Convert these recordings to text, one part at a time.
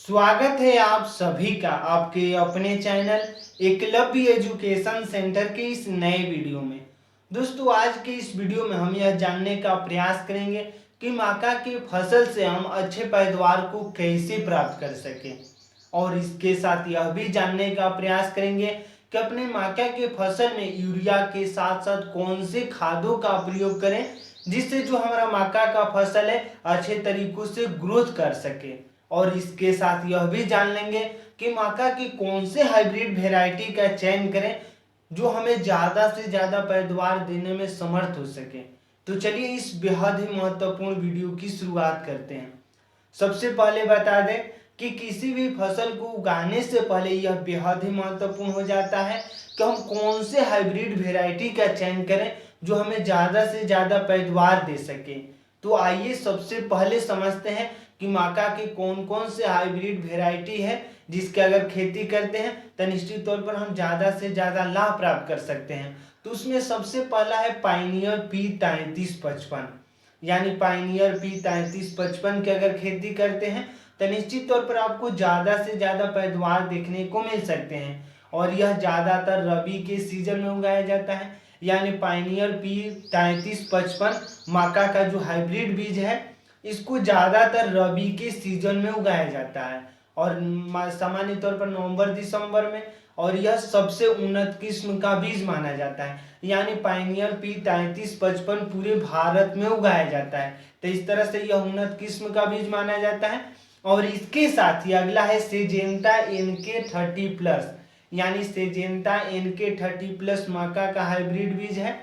स्वागत है आप सभी का आपके अपने चैनल एकलव्य एजुकेशन सेंटर के इस नए वीडियो में। दोस्तों, आज के इस वीडियो में हम यह जानने का प्रयास करेंगे कि मक्का की फसल से हम अच्छे पैदावार को कैसे प्राप्त कर सकें, और इसके साथ यह भी जानने का प्रयास करेंगे कि अपने मक्का की फसल में यूरिया के साथ साथ कौन से खादों का प्रयोग करें जिससे जो हमारा मक्का का फसल है अच्छे तरीकों से ग्रोथ कर सके। और इसके साथ यह भी जान लेंगे कि मक्का की कौन से हाइब्रिड वेराइटी का चयन करें जो हमें ज़्यादा से ज़्यादा पैदावार देने में समर्थ हो सके। तो चलिए इस बेहद ही महत्वपूर्ण वीडियो की शुरुआत करते हैं। सबसे पहले बता दें कि किसी भी फसल को उगाने से पहले यह बेहद ही महत्वपूर्ण हो जाता है कि हम कौन से हाइब्रिड वेराइटी का चयन करें जो हमें ज़्यादा से ज़्यादा पैदावार दे सके। तो आइए सबसे पहले समझते हैं कि मक्का के कौन कौन से हाइब्रिड वेराइटी है जिसके अगर खेती करते हैं तो निश्चित तौर पर हम ज़्यादा से ज़्यादा लाभ प्राप्त कर सकते हैं। तो उसमें सबसे पहला है पायनियर P3355, यानी पायनियर P3355 की अगर खेती करते हैं तो निश्चित तौर पर आपको ज़्यादा से ज़्यादा पैदावार देखने को मिल सकते हैं। और यह ज़्यादातर रबी के सीजन में उगाया जाता है। यानी पायनियर P3355 मक्का का जो हाइब्रिड बीज है इसको ज़्यादातर रबी के सीजन में उगाया जाता है और सामान्य तौर पर नवंबर दिसंबर में। और यह सबसे उन्नत किस्म का बीज माना जाता है। यानी पायनियर P3355 पूरे भारत में उगाया जाता है। तो इस तरह से यह उन्नत किस्म का बीज माना जाता है। और इसके साथ ही अगला है सिजेंटा NK30+, यानी सिजेंटा NK30+ मक्का का हाइब्रिड बीज है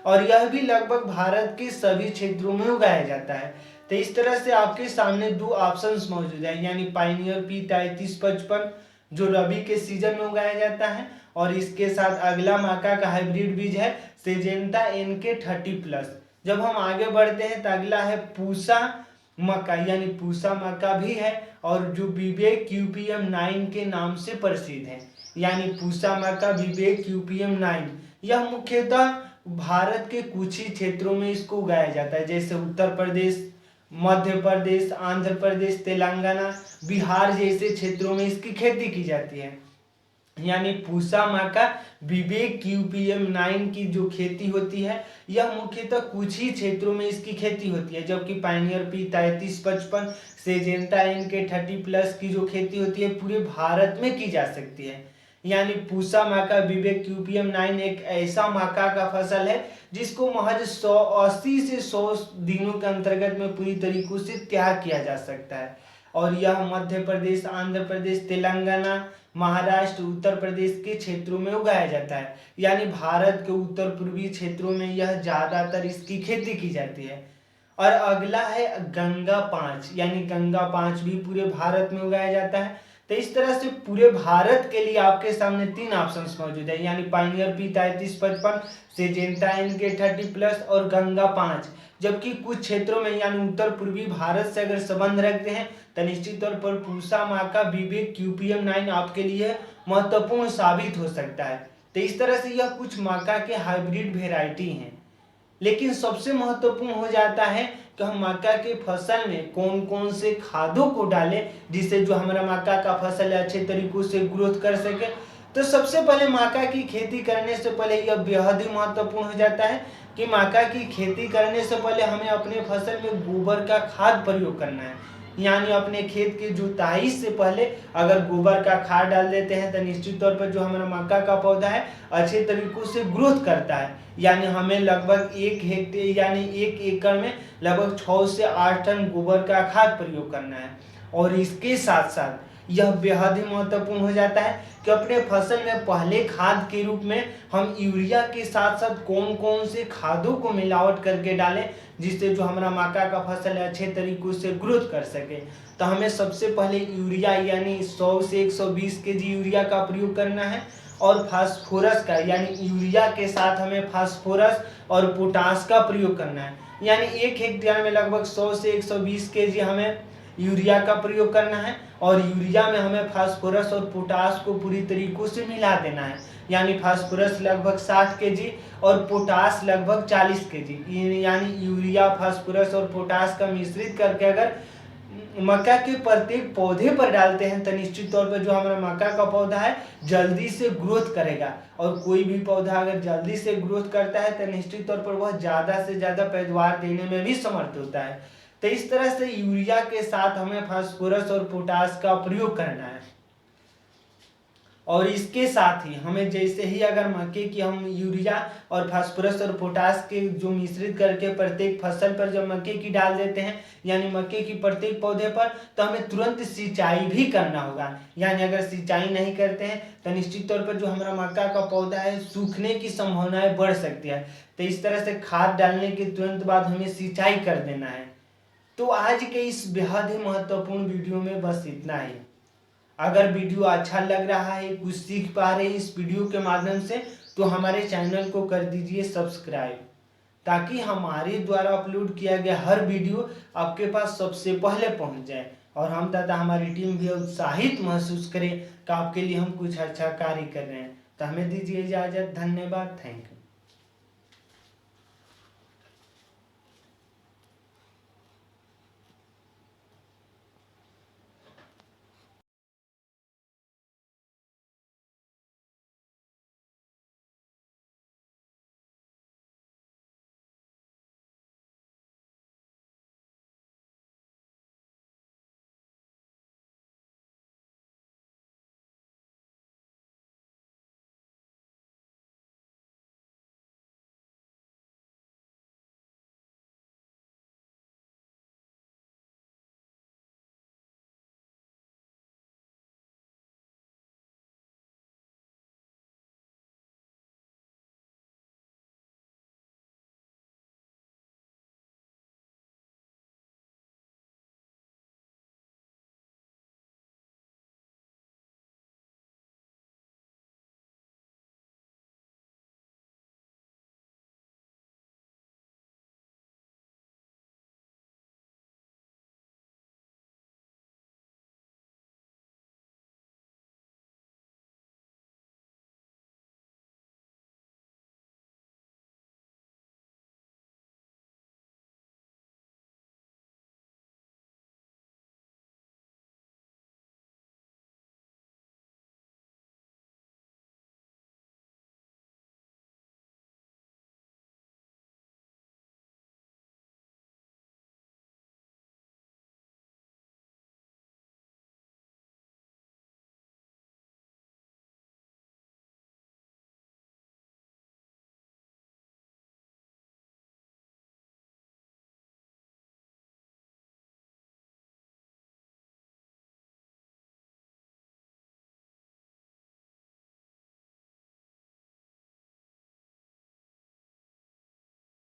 और यह भी लगभग भारत के सभी क्षेत्रों में उगाया जाता है। तो इस तरह से आपके सामने दो ऑप्शंस मौजूद है, यानी पायनियर P3355 जो रबी के सीजन में उगाया जाता है और इसके साथ अगला मक्का का हाइब्रिड बीज है सिजेंटा NK30+। जब हम आगे बढ़ते हैं तो अगला है पूसा मक्का, यानी पूसा मक्का भी है और जो विवेक QPM9 के नाम से प्रसिद्ध है। यानी पूसा मक्का विवेक QPM9 यह मुख्यतः भारत के कुछ ही क्षेत्रों में इसको उगाया जाता है, जैसे उत्तर प्रदेश, मध्य प्रदेश, आंध्र प्रदेश, तेलंगाना, बिहार जैसे क्षेत्रों में इसकी खेती की जाती है। यानी पूसा मक्का विवेक QPM9 की जो खेती होती है यह मुख्यतः कुछ ही क्षेत्रों में इसकी खेती होती है, जबकि पायनियर P3355 सिजेंटा NK30+ की जो खेती होती है पूरे भारत में की जा सकती है। यानी पूसा मक्का विवेक QPM9 एक ऐसा मक्का का फसल है जिसको महज 180 से 100 दिनों के अंतर्गत में पूरी तरीकों से तैयार किया जा सकता है। और यह मध्य प्रदेश, आंध्र प्रदेश, तेलंगाना, महाराष्ट्र, उत्तर प्रदेश के क्षेत्रों में उगाया जाता है। यानी भारत के उत्तर पूर्वी क्षेत्रों में यह ज़्यादातर इसकी खेती की जाती है। और अगला है गंगा 5, यानी गंगा 5 भी पूरे भारत में उगाया जाता है। तो इस तरह से पूरे भारत के लिए आपके सामने तीन ऑप्शंस मौजूद है, यानी पायनियर P3355, सिजेंटा NK30+ और गंगा 5। जबकि कुछ क्षेत्रों में यानी उत्तर पूर्वी भारत से अगर संबंध रखते हैं तो निश्चित तौर पर पूसा मक्का विवेक QPM9 आपके लिए महत्वपूर्ण साबित हो सकता है। तो इस तरह से यह कुछ मक्का के हाइब्रिड वेराइटी हैं। लेकिन सबसे महत्वपूर्ण हो जाता है कि हम मक्का के फसल में कौन कौन से खादों को डालें जिससे जो हमारा मक्का का फसल है अच्छे तरीकों से ग्रोथ कर सके। तो सबसे पहले मक्का की खेती करने से पहले यह बेहद ही महत्वपूर्ण हो जाता है कि मक्का की खेती करने से पहले हमें अपने फसल में गोबर का खाद प्रयोग करना है। यानी अपने खेत की जुताई से पहले अगर गोबर का खाद डाल देते हैं तो निश्चित तौर पर जो हमारा मक्का का पौधा है अच्छे तरीकों से ग्रोथ करता है। यानी हमें लगभग 1 हेक्टेयर यानी 1 एकड़ में लगभग 6 से 8 टन गोबर का खाद प्रयोग करना है। और इसके साथ साथ यह बेहद ही महत्वपूर्ण हो जाता है कि अपने फसल में पहले खाद के रूप में हम यूरिया के साथ साथ कौन कौन से खादों को मिलावट करके डालें जिससे जो हमारा मक्का का फसल है अच्छे तरीकों से ग्रोथ कर सके। तो हमें सबसे पहले यूरिया यानी 100 से 120 केजी यूरिया का प्रयोग करना है और फास्फोरस का यानी यूरिया के साथ हमें फास्फोरस और पोटास का प्रयोग करना है। यानी 1 हेक्टेयर में लगभग 100 से 120 केजी हमें यूरिया का प्रयोग करना है और यूरिया में हमें फास्फोरस और पोटास को पूरी तरीकों से मिला देना है। यानी फास्फोरस लगभग 60 केजी और पोटास लगभग 40 केजी। यानी यूरिया, फास्फोरस और पोटास का मिश्रित करके अगर मक्का के प्रत्येक पौधे पर डालते हैं तो निश्चित तौर पर जो हमारा मक्का का पौधा है जल्दी से ग्रोथ करेगा। और कोई भी पौधा अगर जल्दी से ग्रोथ करता है तो निश्चित तौर पर वह ज़्यादा से ज़्यादा पैदावार देने में भी समर्थ होता है। तो इस तरह से यूरिया के साथ हमें फास्फोरस और पोटास का प्रयोग करना है। और इसके साथ ही हमें जैसे ही अगर मक्के की हम यूरिया और फास्फोरस और पोटास के जो मिश्रित करके प्रत्येक फसल पर जब मक्के की डाल देते हैं, यानी मक्के की प्रत्येक पौधे पर, तो हमें तुरंत सिंचाई भी करना होगा। यानी अगर सिंचाई नहीं करते हैं तो निश्चित तौर पर जो हमारा मक्का का पौधा है सूखने की संभावनाएं बढ़ सकती है। तो इस तरह से खाद डालने के तुरंत बाद हमें सिंचाई कर देना है। तो आज के इस बेहद ही महत्वपूर्ण वीडियो में बस इतना ही। अगर वीडियो अच्छा लग रहा है, कुछ सीख पा रहे हैं इस वीडियो के माध्यम से, तो हमारे चैनल को कर दीजिए सब्सक्राइब, ताकि हमारे द्वारा अपलोड किया गया हर वीडियो आपके पास सबसे पहले पहुंच जाए और हम तथा हमारी टीम भी उत्साहित महसूस करें कि आपके लिए हम कुछ अच्छा कार्य कर रहे हैं। तो हमें दीजिए इजाजत। धन्यवाद। Thank you.